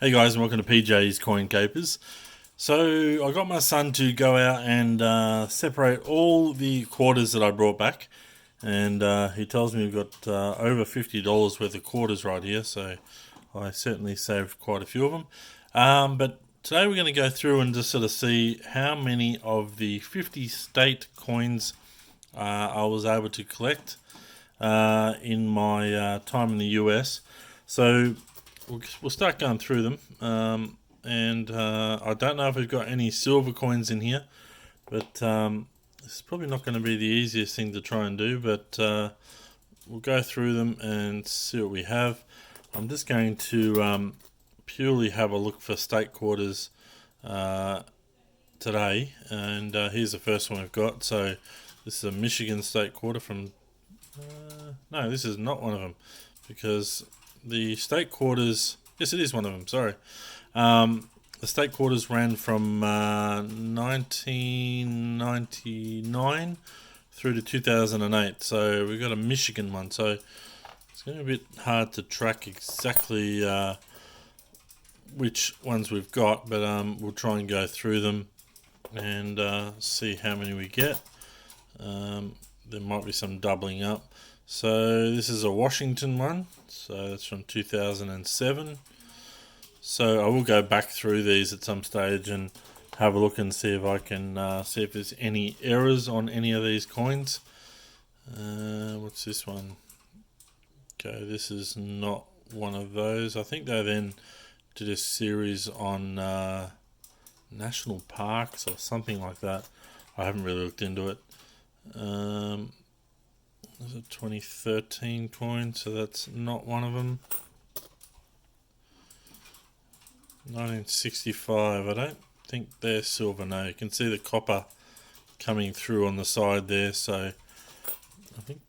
Hey guys, and welcome to PJ's Coin Capers. So I got my son to go out and separate all the quarters that I brought back, and he tells me we've got over $50 worth of quarters right here. So I certainly saved quite a few of them. But today we're going to go through and just sort of see how many of the 50 state coins I was able to collect in my time in the US. So we'll start going through them. And I don't know if we've got any silver coins in here, but it's probably not going to be the easiest thing to try and do. But we'll go through them and see what we have. I'm just going to purely have a look for state quarters today, and here's the first one we've got. So this is a Michigan state quarter from. No, this is not one of them, because the state quarters. Yes, it is one of them. Sorry. The state quarters ran from 1999 through to 2008. So we've got a Michigan one. So it's going to be a bit hard to track exactly which ones we've got, but we'll try and go through them and see how many we get. There might be some doubling up. So this is a Washington one. So that's from 2007. So I will go back through these at some stage and have a look and see if I can see if there's any errors on any of these coins. What's this one? Okay, this is not one of those. I think they then did a series on national parks or something like that. I haven't really looked into it. There's a 2013 coin, so that's not one of them. 1965, I don't think they're silver. No, you can see the copper coming through on the side there. So I think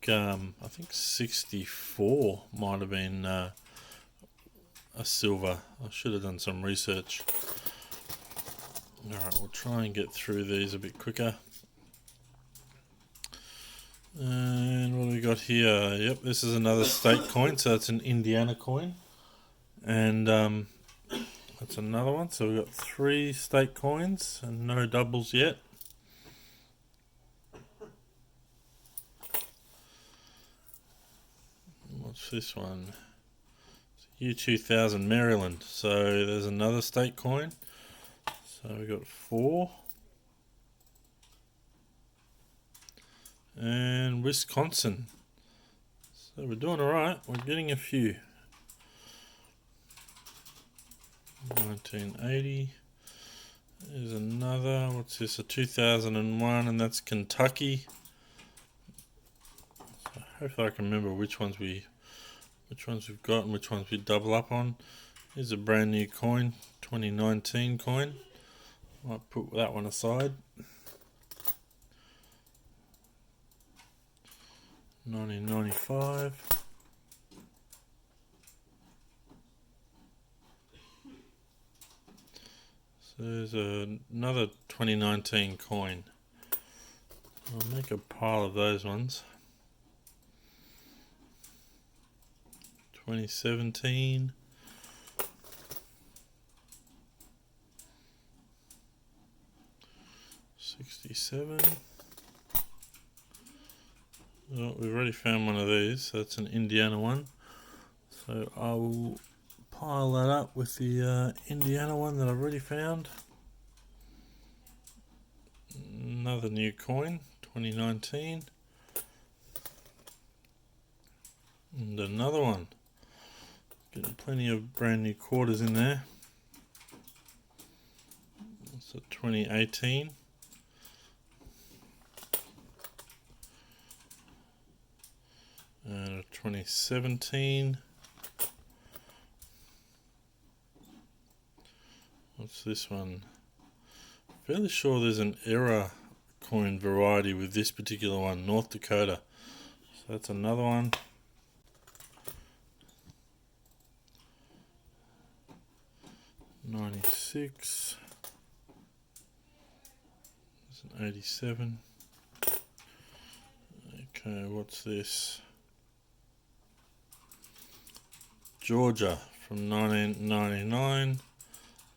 64 might have been a silver. I should have done some research. Alright, we'll try and get through these a bit quicker. And what do we got here? Yep, this is another state coin, so it's an Indiana coin. And that's another one. So we've got 3 state coins and no doubles yet. What's this one? Year 2000 Maryland. So there's another state coin. So we've got 4. And Wisconsin. So we're doing alright. We're getting a few. 1980. There's another. What's this? A 2001, and that's Kentucky. So hopefully I can remember which ones we've got and which ones we double up on. Here's a brand new coin, 2019 coin. Might put that one aside. 1995. So there's another 2019 coin. I'll make a pile of those ones. 2017. '67. Well, we've already found one of these, so that's an Indiana one. So I will pile that up with the Indiana one that I've already found. Another new coin, 2019. And another one. Getting plenty of brand new quarters in there. That's a 2018. And a 2017. What's this one? Fairly sure there's an error coin variety with this particular one, North Dakota. So that's another one. '96. There's an '87. Okay, what's this? Georgia from 1999.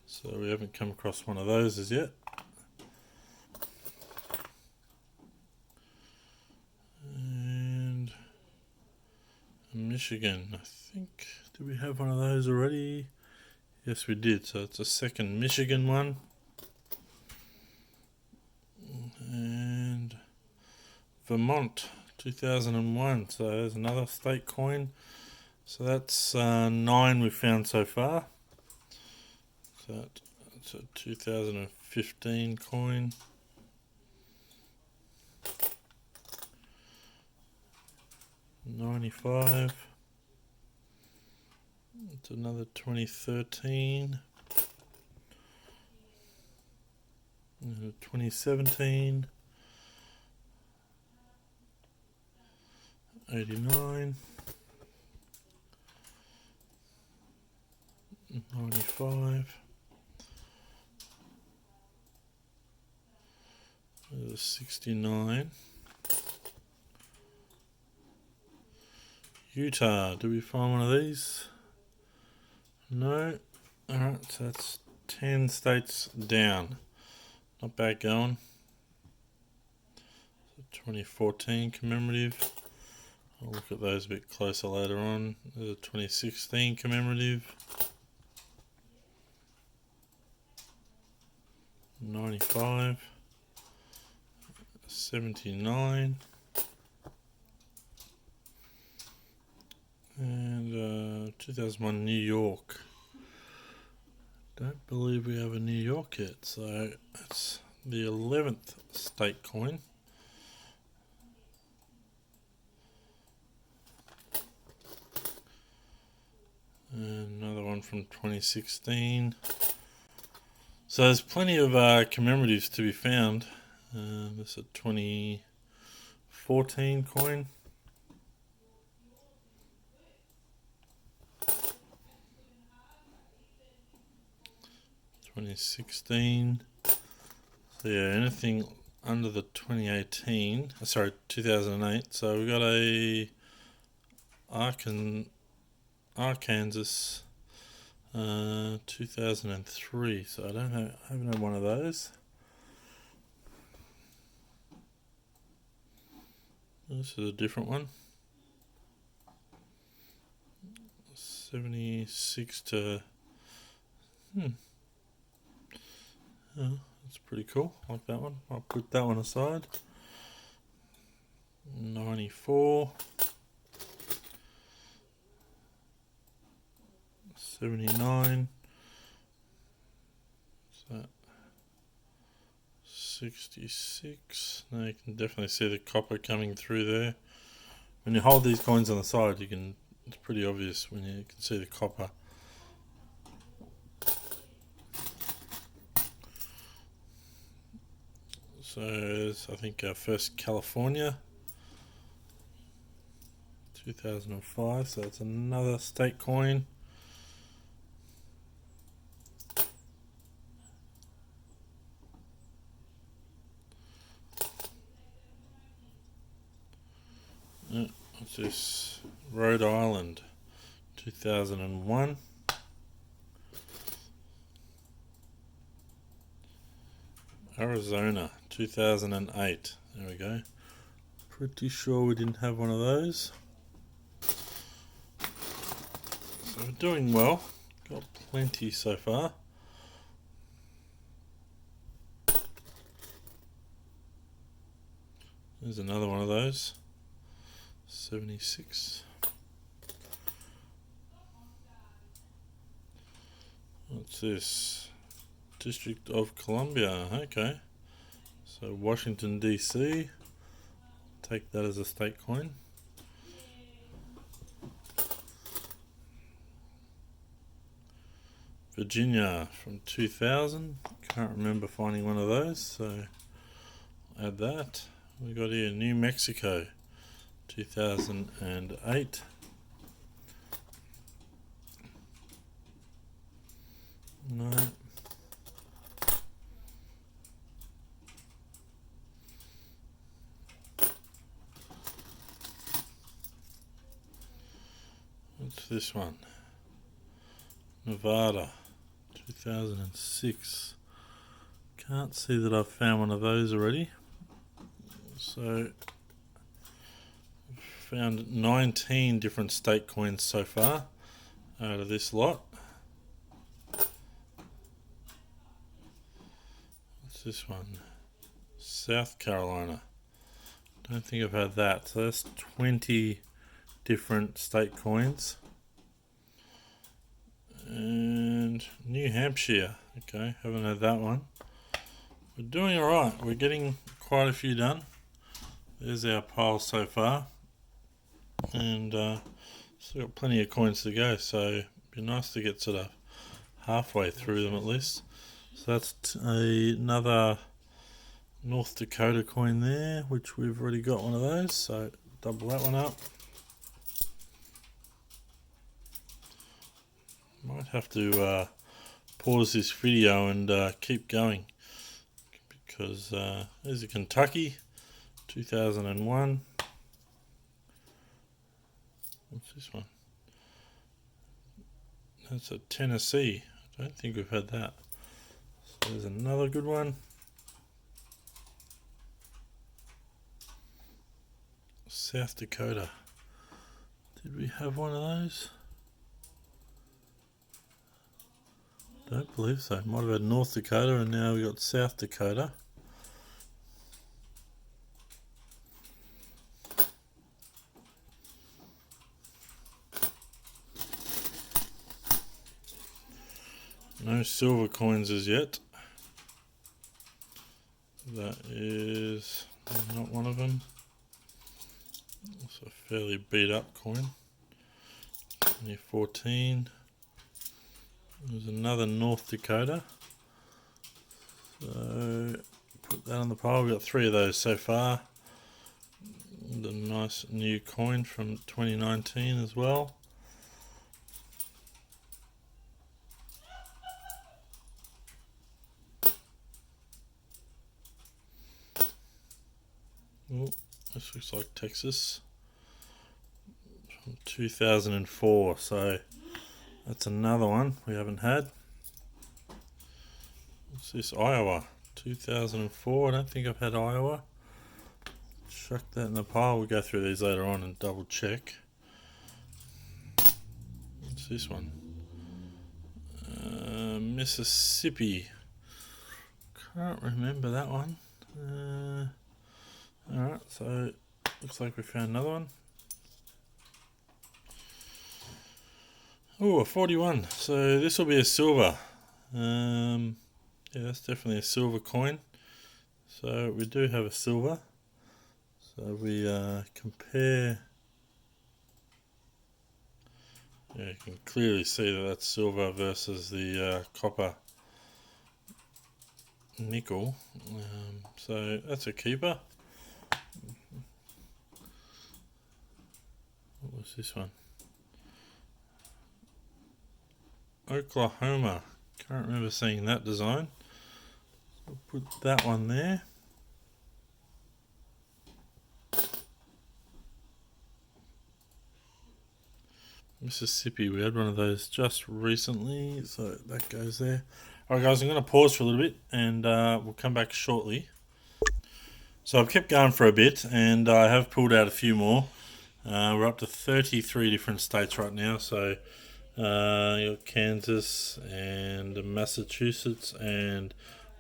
So we haven't come across one of those as yet. And Michigan, I think. Did we have one of those already? Yes, we did. So it's a second Michigan one. And Vermont, 2001. So there's another state coin. So that's 9 we've found so far. So that's a 2015 coin. $95. It's another 2013. And 2017. 89. 95. 69. Utah, do we find one of these? No. Alright, so that's 10 states down. Not bad going. 2014 commemorative. I'll look at those a bit closer later on. There's a 2016 commemorative. 95. 79. And 2001 New York. Don't believe we have a New York yet, so it's the 11th state coin. And another one from 2016. So there's plenty of commemoratives to be found. This is a 2014 coin. 2016. So yeah, anything under the 2018, 2008. So we got a Arkansas 2003. So I haven't had one of those. This is a different one. 76 to oh, that's pretty cool. I like that one. I'll put that one aside. 94. 79. So 66. Now you can definitely see the copper coming through there. When you hold these coins on the side, it's pretty obvious when you can see the copper. So I think our first California, 2005. So it's another state coin. What's this? Rhode Island, 2001. Arizona, 2008. There we go. Pretty sure we didn't have one of those. So we're doing well. Got plenty so far. There's another one of those. 76. What's this? District of Columbia. Okay. So Washington DC. Take that as a state coin. Virginia from 2000. Can't remember finding one of those, so add that. We got here New Mexico, 2008. No. What's this one? Nevada, 2006. Can't see that I've found one of those already. So, found 19 different state coins so far out of this lot. What's this one? South Carolina. Don't think I've had that. So that's 20 different state coins. And New Hampshire. Okay, haven't had that one. We're doing alright. We're getting quite a few done. There's our pile so far. And still got plenty of coins to go. So it'd be nice to get sort of halfway through them at least. So that's another North Dakota coin there, which we've already got one of those. So double that one up. Might have to pause this video and keep going because there's a Kentucky 2001. What's this one? That's a Tennessee. I don't think we've had that. So there's another good one. South Dakota. Did we have one of those? Don't believe so. Might have had North Dakota and now we got South Dakota. No silver coins as yet. That is not one of them. It's a fairly beat up coin. 2014. There's another North Dakota. So put that on the pile. We've got 3 of those so far. The nice new coin from 2019 as well. Oh, this looks like Texas from 2004. So that's another one we haven't had. What's this? Iowa 2004. I don't think I've had Iowa. Chuck that in the pile. We'll go through these later on and double check. What's this one? Mississippi. Can't remember that one. Alright, so looks like we found another one. Oh, a 41. So this will be a silver. Yeah, that's definitely a silver coin. So we do have a silver. So we compare. Yeah, you can clearly see that that's silver versus the copper nickel. So that's a keeper. What was this one? Oklahoma. Can't remember seeing that design. So we'll put that one there. Mississippi, we had one of those just recently, so that goes there. Alright guys, I'm going to pause for a little bit and we'll come back shortly. So I've kept going for a bit and I have pulled out a few more. We're up to 33 different states right now, so you got Kansas and Massachusetts and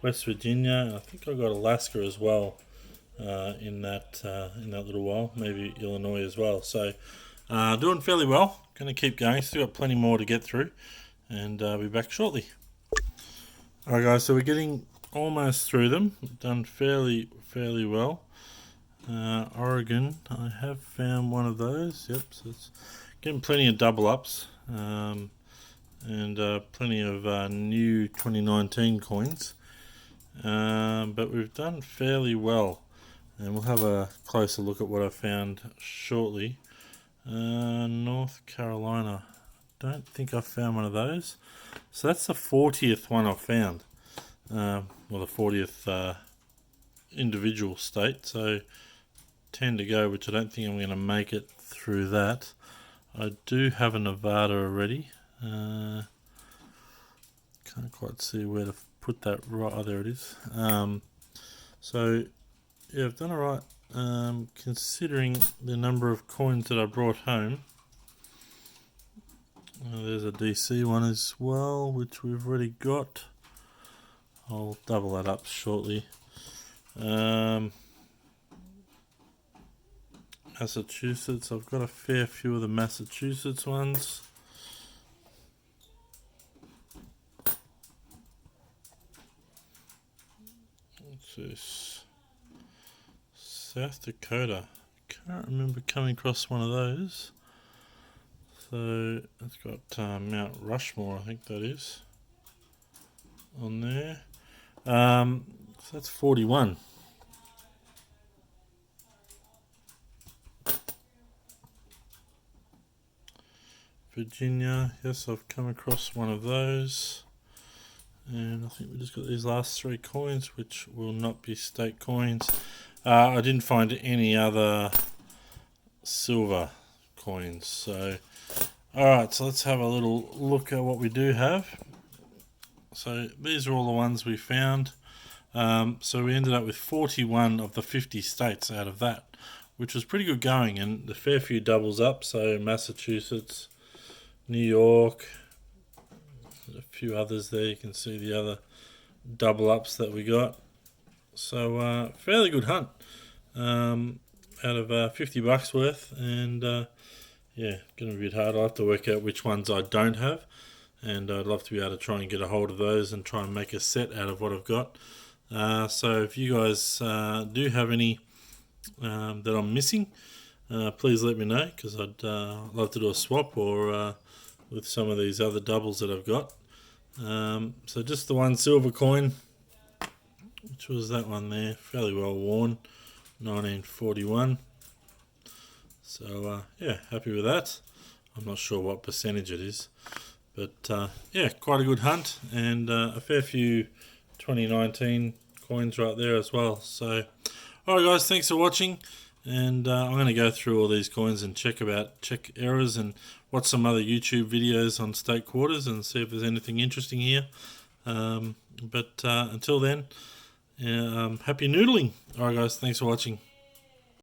West Virginia. I think I got Alaska as well in that little while, maybe Illinois as well. So doing fairly well. Going to keep going. Still got plenty more to get through, and I'll be back shortly. Alright guys, so we're getting almost through them. We've done fairly well. Oregon, I have found one of those. Yep, so it's getting plenty of double ups and plenty of new 2019 coins. But we've done fairly well, and we'll have a closer look at what I found shortly. North Carolina, don't think I've found one of those. So that's the 40th one I've found. Well, the 40th individual state. So 10 to go, which I don't think I'm going to make it through that. I do have a Nevada already. What quite see where to put that right. Oh, there it is. So yeah, I've done alright. Considering the number of coins that I brought home. There's a DC one as well, which we've already got. I'll double that up shortly. Massachusetts, I've got a fair few of the Massachusetts ones. What's this? South Dakota. Can't remember coming across one of those. So it's got Mount Rushmore, I think that is, on there. So that's 41. Virginia, yes, I've come across one of those. And I think we just got these last 3 coins, which will not be state coins. I didn't find any other silver coins. So, alright, so let's have a little look at what we do have. So these are all the ones we found. So we ended up with 41 of the 50 states out of that, which was pretty good going, and a fair few doubles up. So Massachusetts, New York, a few others there. You can see the other double ups that we got. So fairly good hunt out of $50 worth, and yeah, going to be a bit hard. I'll have to work out which ones I don't have, and I'd love to be able to try and get a hold of those and try and make a set out of what I've got. So if you guys do have any that I'm missing, please let me know, because I'd love to do a swap or with some of these other doubles that I've got. So just the one silver coin, which was that one there, fairly well worn, 1941. So yeah, happy with that. I'm not sure what percentage it is, but yeah, quite a good hunt, and a fair few 2019 coins right there as well. So alright guys, thanks for watching, and I'm going to go through all these coins and check errors and watch some other YouTube videos on state quarters and see if there's anything interesting here. But until then, happy noodling. Alright guys, thanks for watching.